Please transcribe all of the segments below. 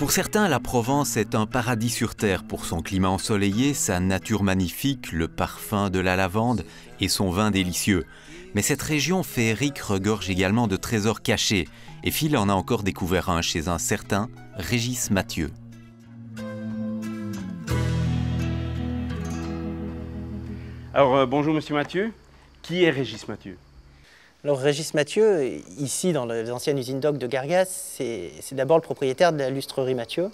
Pour certains, la Provence est un paradis sur terre pour son climat ensoleillé, sa nature magnifique, le parfum de la lavande et son vin délicieux. Mais cette région féerique regorge également de trésors cachés, et Phil en a encore découvert un chez un certain Régis Mathieu. Alors bonjour Monsieur Mathieu, qui est Régis Mathieu? Alors Régis Mathieu, ici dans les anciennes usines d'Oc de Gargas, c'est d'abord le propriétaire de la lustrerie Mathieu,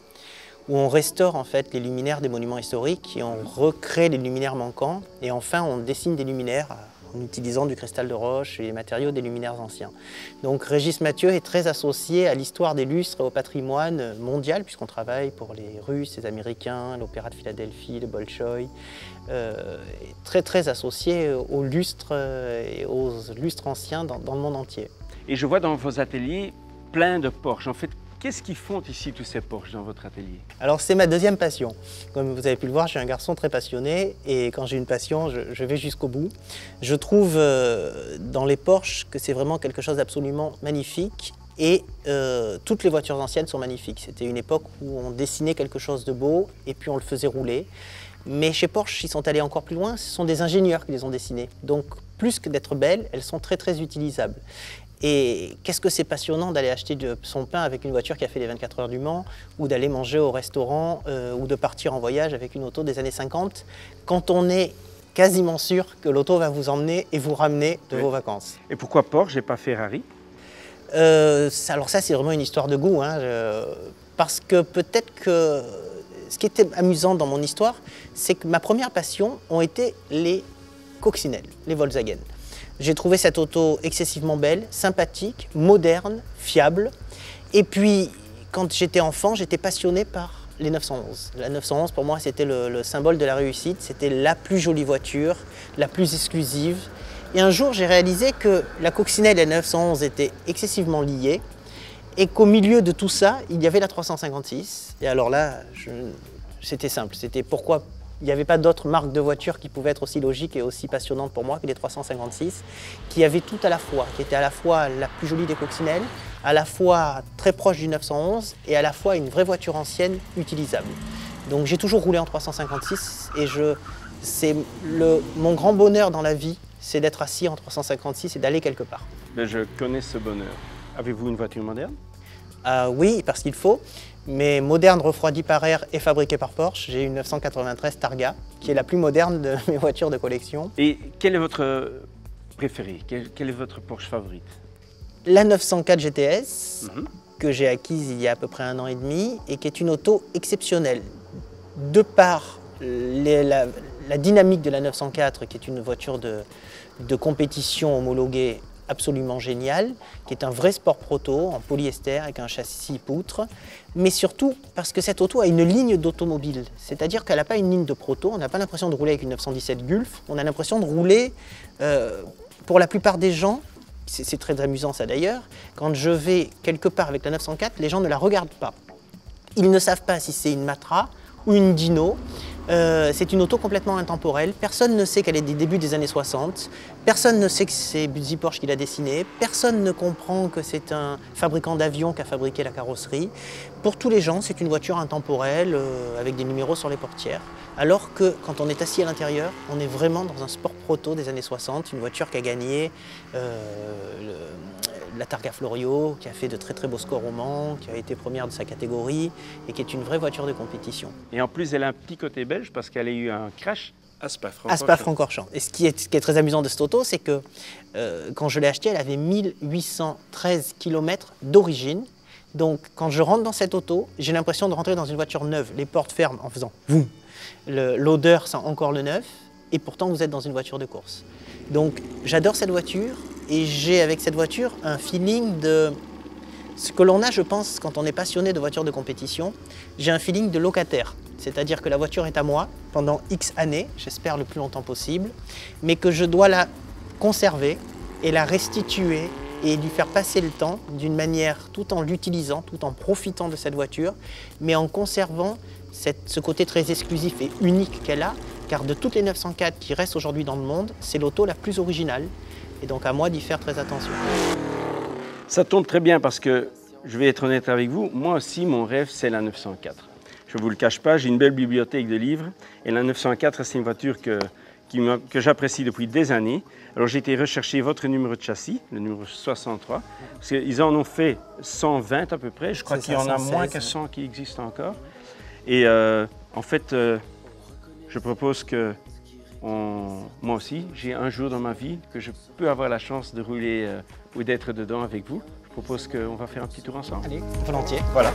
où on restaure en fait les luminaires des monuments historiques et on recrée les luminaires manquants et enfin on dessine des luminaires en utilisant du cristal de roche et les matériaux des luminaires anciens. Donc Régis Mathieu est très associé à l'histoire des lustres et au patrimoine mondial puisqu'on travaille pour les Russes, les Américains, l'Opéra de Philadelphie, le Bolchoï, très associé aux lustres et aux lustres anciens dans le monde entier. Et je vois dans vos ateliers plein de Porsche. En fait, qu'est-ce qu'ils font ici tous ces Porsche dans votre atelier? Alors c'est ma deuxième passion. Comme vous avez pu le voir, je suis un garçon très passionné et quand j'ai une passion, je vais jusqu'au bout. Je trouve dans les Porsche que c'est vraiment quelque chose d'absolument magnifique et toutes les voitures anciennes sont magnifiques. C'était une époque où on dessinait quelque chose de beau et puis on le faisait rouler. Mais chez Porsche, ils sont allés encore plus loin, ce sont des ingénieurs qui les ont dessinées. Donc plus que d'être belles, elles sont très utilisables. Et qu'est-ce que c'est passionnant d'aller acheter son pain avec une voiture qui a fait les 24 heures du Mans, ou d'aller manger au restaurant, ou de partir en voyage avec une auto des années 50, quand on est quasiment sûr que l'auto va vous emmener et vous ramener de vos vacances. Et pourquoi Porsche et pas Ferrari? Alors ça, c'est vraiment une histoire de goût, hein, parce que peut-être que ce qui était amusant dans mon histoire, c'est que ma première passion ont été les coccinelles, les Volkswagen. J'ai trouvé cette auto excessivement belle, sympathique, moderne, fiable. Et puis, quand j'étais enfant, j'étais passionné par les 911. La 911, pour moi, c'était le symbole de la réussite. C'était la plus jolie voiture, la plus exclusive. Et un jour, j'ai réalisé que la coccinelle et la 911 étaient excessivement liées et qu'au milieu de tout ça, il y avait la 356. Et alors là, c'était simple. C'était pourquoi il n'y avait pas d'autres marques de voitures qui pouvaient être aussi logiques et aussi passionnantes pour moi que les 356, qui avaient tout à la fois, qui étaient à la fois la plus jolie des coccinelles, à la fois très proche du 911 et à la fois une vraie voiture ancienne utilisable. Donc j'ai toujours roulé en 356 et mon grand bonheur dans la vie, c'est d'être assis en 356 et d'aller quelque part. Mais je connais ce bonheur. Avez-vous une voiture moderne? Oui, parce qu'il faut. Mais moderne, refroidie par air et fabriquée par Porsche. J'ai une 993 Targa, qui est la plus moderne de mes voitures de collection. Et quel est votre préféré? Quelle est votre Porsche favorite? La 904 GTS, que j'ai acquise il y a à peu près 1 an et demi, et qui est une auto exceptionnelle. De par la dynamique de la 904, qui est une voiture de compétition homologuée absolument génial, qui est un vrai sport proto en polyester avec un châssis poutre, mais surtout parce que cette auto a une ligne d'automobile, c'est-à-dire qu'elle n'a pas une ligne de proto, on n'a pas l'impression de rouler avec une 917 Gulf, on a l'impression de rouler, pour la plupart des gens, c'est très amusant ça d'ailleurs, quand je vais quelque part avec la 904, les gens ne la regardent pas. Ils ne savent pas si c'est une Matra ou une Dino. C'est une auto complètement intemporelle, personne ne sait qu'elle est des débuts des années 60, personne ne sait que c'est Buzzy Porsche qui l'a dessinée, personne ne comprend que c'est un fabricant d'avions qui a fabriqué la carrosserie. Pour tous les gens, c'est une voiture intemporelle avec des numéros sur les portières, alors que quand on est assis à l'intérieur, on est vraiment dans un sport proto des années 60, une voiture qui a gagné la Targa Florio, qui a fait de très beaux scores au Mans, qui a été première de sa catégorie et qui est une vraie voiture de compétition. Et en plus, elle a un petit côté belge parce qu'elle a eu un crash à Spa-Francorchamps. Et ce qui est très amusant de cette auto, c'est que quand je l'ai achetée, elle avait 1813 km d'origine. Donc quand je rentre dans cette auto, j'ai l'impression de rentrer dans une voiture neuve. Les portes ferment en faisant boum. L'odeur sent encore le neuf et pourtant vous êtes dans une voiture de course. Donc j'adore cette voiture et j'ai avec cette voiture un feeling de ce que l'on a, je pense, quand on est passionné de voitures de compétition. J'ai un feeling de locataire, c'est-à-dire que la voiture est à moi pendant X années, j'espère le plus longtemps possible, mais que je dois la conserver et la restituer et lui faire passer le temps d'une manière tout en l'utilisant, tout en profitant de cette voiture, mais en conservant ce côté très exclusif et unique qu'elle a, car de toutes les 904 qui restent aujourd'hui dans le monde, c'est l'auto la plus originale, et donc à moi d'y faire très attention. Ça tombe très bien parce que je vais être honnête avec vous, moi aussi, mon rêve, c'est la 904. Je ne vous le cache pas, j'ai une belle bibliothèque de livres et la 904, c'est une voiture que j'apprécie depuis des années. Alors j'ai été rechercher votre numéro de châssis, le numéro 63, parce qu'ils en ont fait 120 à peu près. Je crois qu'il y en a moins que 100 qui existent encore. Et en fait, je propose que moi aussi, j'ai un jour dans ma vie que je peux avoir la chance de rouler ou d'être dedans avec vous. Je propose qu'on va faire un petit tour ensemble. Allez, volontiers. Voilà,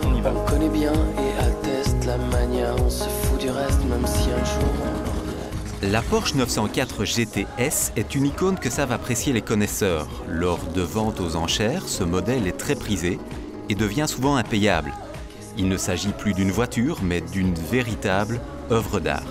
on y va. On connaît bien et atteste la manière, on se fout du reste même si un jour on en regrette. La Porsche 904 GTS est une icône que savent apprécier les connaisseurs. Lors de ventes aux enchères, ce modèle est très prisé et devient souvent impayable. Il ne s'agit plus d'une voiture, mais d'une véritable œuvre d'art.